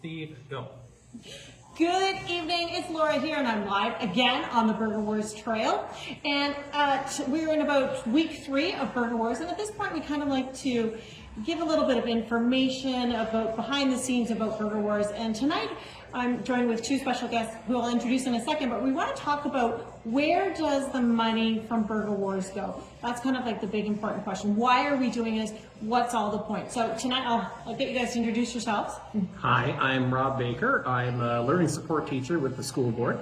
Steve, go. Good evening, it's Laura here, and I'm live again on the Burger Wars Trail. And we're in about week 3 of Burger Wars, and at this point we kind of like to give a little bit of information about behind the scenes about Burger Wars. And tonight I'm joined with 2 special guests who I'll introduce in a second, but we want to talk about where does the money from Burger Wars go? That's kind of like the big important question. Why are we doing this? What's all the point? So tonight I'll get you guys to introduce yourselves. Hi, I'm Rob Baker. I'm a learning support teacher with the school board.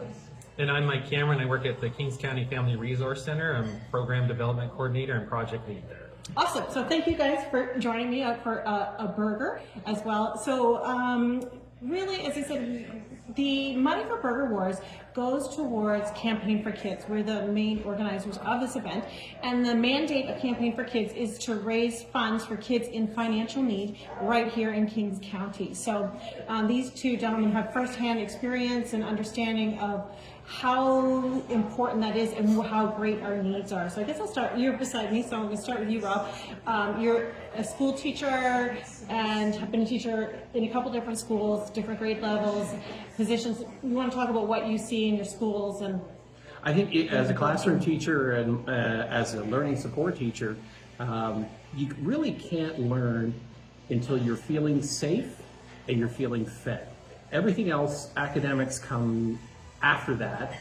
And I'm Mike Cameron. I work at the Kings County Family Resource Center. I'm Program Development Coordinator and Project Lead there. Awesome. So thank you guys for joining me out for a burger as well. So really, as I said, the money for Burger Wars goes towards Campaign for Kids. We're the main organizers of this event, and the mandate of Campaign for Kids is to raise funds for kids in financial need right here in Kings County. So these 2 gentlemen have firsthand experience and understanding of how important that is and how great our needs are. So I guess I'll start, you're beside me, so I'm going to start with you, Rob. You're a school teacher and have been a teacher in a couple different schools, different grade levels, positions. You want to talk about what you see in your schools? And I think as a classroom teacher and as a learning support teacher, you really can't learn until you're feeling safe and you're feeling fed. Everything else, academics come after that,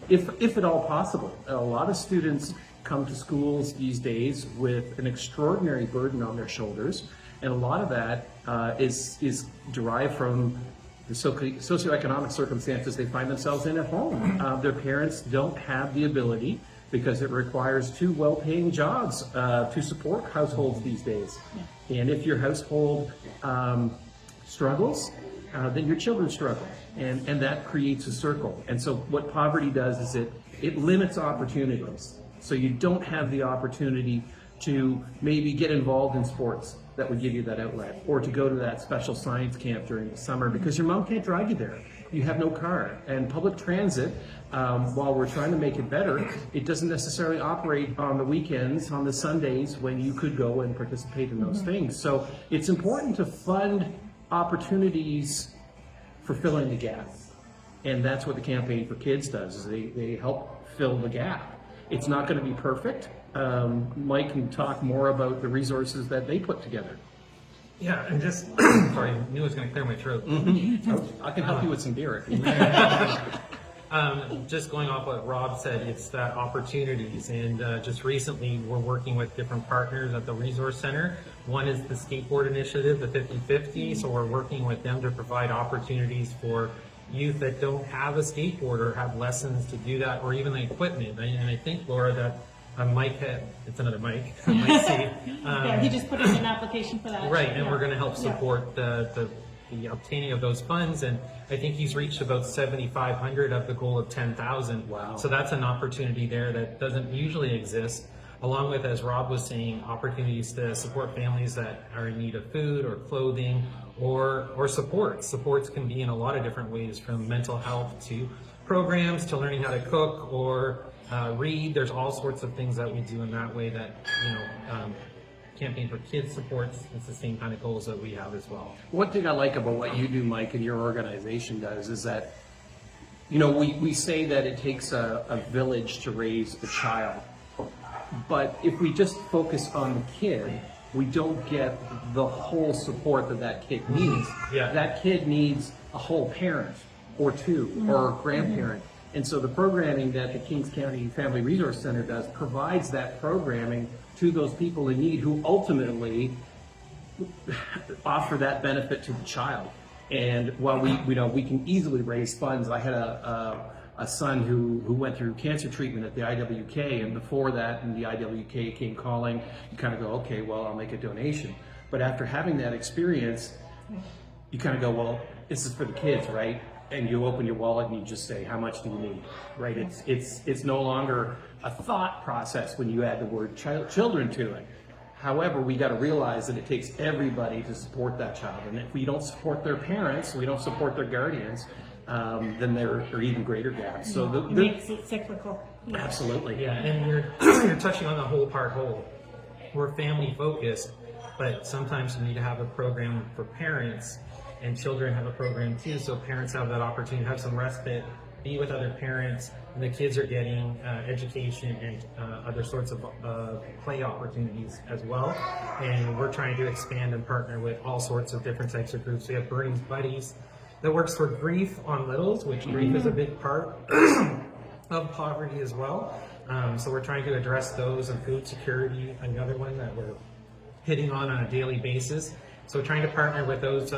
if at all possible. A lot of students come to schools these days with an extraordinary burden on their shoulders, and a lot of that is derived from the socioeconomic circumstances they find themselves in at home. Their parents don't have the ability, because it requires 2 well-paying jobs to support households these days. And if your household struggles, then your children struggle, and that creates a circle. And so what poverty does is it limits opportunities. So you don't have the opportunity to maybe get involved in sports that would give you that outlet, or to go to that special science camp during the summer because your mom can't drive you there. You have no car. And public transit, while we're trying to make it better, it doesn't necessarily operate on the weekends, on the Sundays when you could go and participate in those things. So it's important to fund opportunities for filling the gap. And that's what the Campaign for Kids does, is they help fill the gap. It's not going to be perfect. Mike can talk more about the resources that they put together. Yeah, and just, sorry, I knew I was going to clear my throat. I can help you with some beer. Just going off what Rob said, it's that opportunities, and just recently we're working with different partners at the Resource Center. One is the skateboard initiative, the 50/50, so we're working with them to provide opportunities for youth that don't have a skateboard or have lessons to do that, or even the equipment. And I think, Laura, that Mike had, it's another Mike, Mike C. yeah, he just put in an application for that. Right, and we're going to help support the obtaining of those funds, and I think he's reached about 7,500 of the goal of 10,000. Wow. So that's an opportunity there that doesn't usually exist, along with, as Rob was saying, opportunities to support families that are in need of food or clothing or support. Supports can be in a lot of different ways, from mental health to programs to learning how to cook or read. There's all sorts of things that we do in that way that, Campaign for Kids supports. It's the same kind of goals that we have as well. One thing I like about what you do, Mike, and your organization does is that, we say that it takes a village to raise a child. But if we just focus on the kid, we don't get the whole support that kid needs. Yeah. That kid needs a whole parent or 2 or a grandparent. And so the programming that the Kings County Family Resource Center does provides that programming to those people in need, who ultimately offer that benefit to the child. And while we can easily raise funds, I had a son who went through cancer treatment at the IWK, and before that, and the IWK came calling, you kind of go, okay, well, I'll make a donation. But after having that experience, you kind of go, well, this is for the kids, right? And you open your wallet and you just say, how much do you need, right? It's no longer a thought process when you add the word children to it. However, we got to realize that it takes everybody to support that child. And if we don't support their parents, we don't support their guardians, then there are even greater gaps. So It makes it cyclical. absolutely. Yeah, and you're touching on the whole part whole. We're family focused, but sometimes we need to have a program for parents and children have a program too, so parents have that opportunity to have some respite, be with other parents, and the kids are getting education and other sorts of play opportunities as well. And we're trying to expand and partner with all sorts of different types of groups. We have Bernie's Buddies that works for grief on littles, which grief is a big part of poverty as well. So we're trying to address those, and food security, another one that we're hitting on a daily basis. So trying to partner with those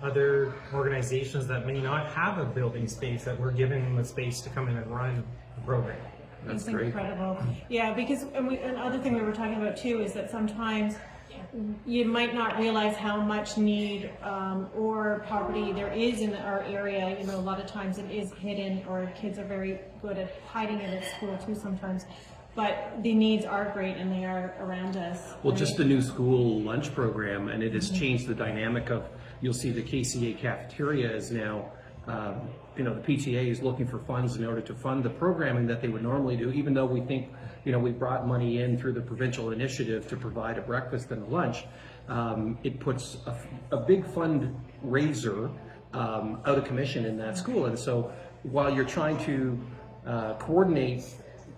other organizations that may not have a building space, that we're giving them a space to come in and run the program. That's It's great. incredible. Yeah, because another thing we were talking about too is that sometimes you might not realize how much need or poverty there is in our area. You know, a lot of times it is hidden, or kids are very good at hiding it at school too sometimes. But the needs are great, and they are around us. Well, just the new school lunch program, and it has changed the dynamic of, you'll see the KCA cafeteria is now, the PTA is looking for funds in order to fund the programming that they would normally do, even though we think, we brought money in through the provincial initiative to provide a breakfast and a lunch. It puts a big fundraiser out of commission in that school. And so while you're trying to coordinate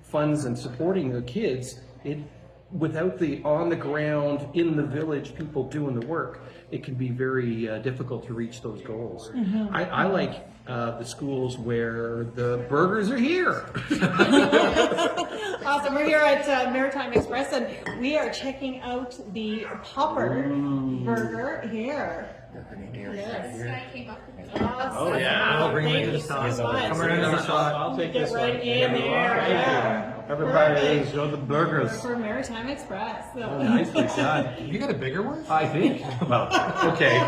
funds and supporting the kids, without the on the ground, in the village people doing the work, it can be very difficult to reach those goals. I like the schools where the burgers are here. Awesome. We're here at Maritime Express, and we are checking out the Popper Burger here. Yes. Awesome. Oh, yeah. I'll bring Thank you you the so sauce. much. Come around to the shop. I'll take Get this right one. in there. Yeah. Everybody, show the burgers. For Maritime Express. So. Nicely done. You got a bigger one? I think. Well, okay.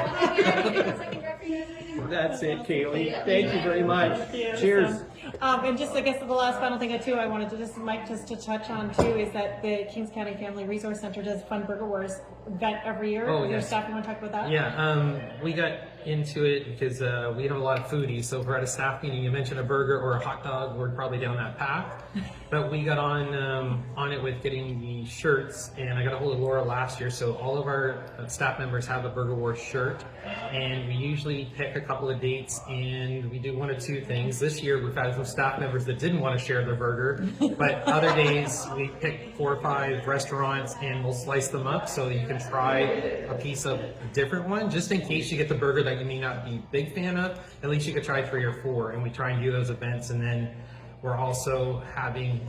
That's it, Kaylee. Thank you very much. Thank you. Cheers. And just, I guess, the last final thing too, I wanted to Mike, to touch on too, is that the Kings County Family Resource Center does Fun Burger Wars event every year. Oh, Your yes. staff, you want to talk about that? Yeah, we got into it because we have a lot of foodies. So if we're at a staff meeting, you mentioned a burger or a hot dog, we're probably down that path. But we got on it with getting the shirts, and I got a hold of Laura last year. So all of our staff members have a Burger Wars shirt, and we usually pick a couple of dates, and we do one of two things. This year we've had some staff members that didn't want to share their burger, but other days we pick 4 or 5 restaurants and we'll slice them up so you can try a piece of a different one, just in case you get the burger that you may not be a big fan of. At least you could try 3 or 4, and we try and do those events. And then we're also having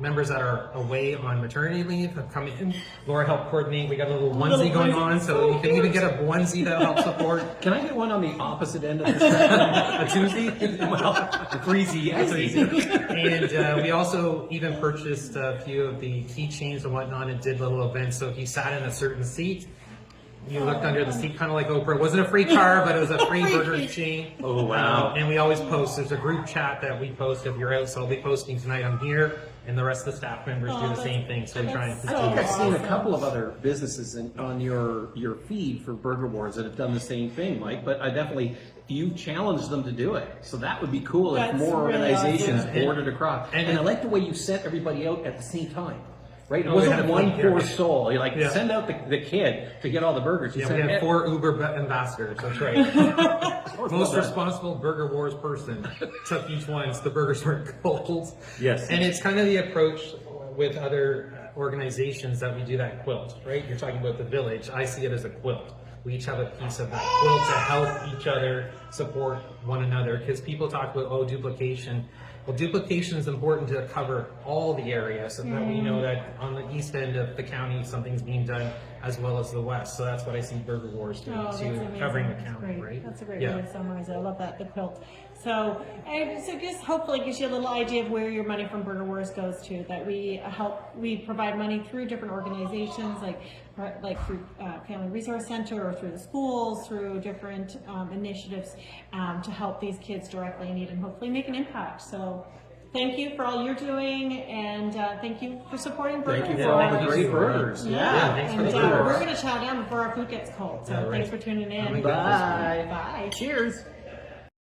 members that are away on maternity leave have come in. Laura helped coordinate. We got a little onesie going on, so you can even get a onesie to help support. Can I get one on the opposite end of the spectrum? A Tuesday? Well, crazy, yes. And we also even purchased a few of the keychains and whatnot and did little events. So if you sat in a certain seat, you looked under the seat, kind of like Oprah. It wasn't a free car, but it was a free burger chain. Oh, wow. And we always post. There's a group chat that we post if you're out. So I'll be posting tonight. I'm here, and the rest of the staff members do the same thing. So we try and that's I think I've seen a awesome. couple of other businesses on your feed for Burger Wars that have done the same thing, Mike, but I definitely, you challenged them to do it. So that would be cool if That's more really organizations awesome. boarded across. And- And I like the way you sent everybody out at the same time, right? It Oh, we had wasn't a one fleet poor here. soul. You like Yeah. send out the kid to get all the burgers. You Yeah, we sent have 4 Uber ambassadors. That's right. Most responsible Burger Wars person took each one. So the burgers weren't cold. Yes. And it's kind of the approach with other organizations that we do that quilt, right? You're talking about the village. I see it as a quilt. We each have a piece of that quilt to help each other support one another. Because people talk about, duplication. Well, duplication is important to cover all the areas so that we know that on the east end of the county, something's being done as well as the west. So that's what I see Burger Wars doing Oh, that's too, amazing. covering the That's county, great. right? That's a great Yeah. way to summarize it. I love that, the quilt. So, so just hopefully gives you a little idea of where your money from Burger Wars goes to. That we provide money through different organizations, like through Family Resource Center or through the schools, through different initiatives to help these kids directly in need and hopefully make an impact. So. Thank you for all you're doing, and thank you for supporting Burger Thank you for all the Thank you great so burgers. much. Yeah, thanks for and the burgers. we're going to chow down before our food gets cold. So Yeah, right. thanks for tuning in. Have a good Bye. Bye. Cheers.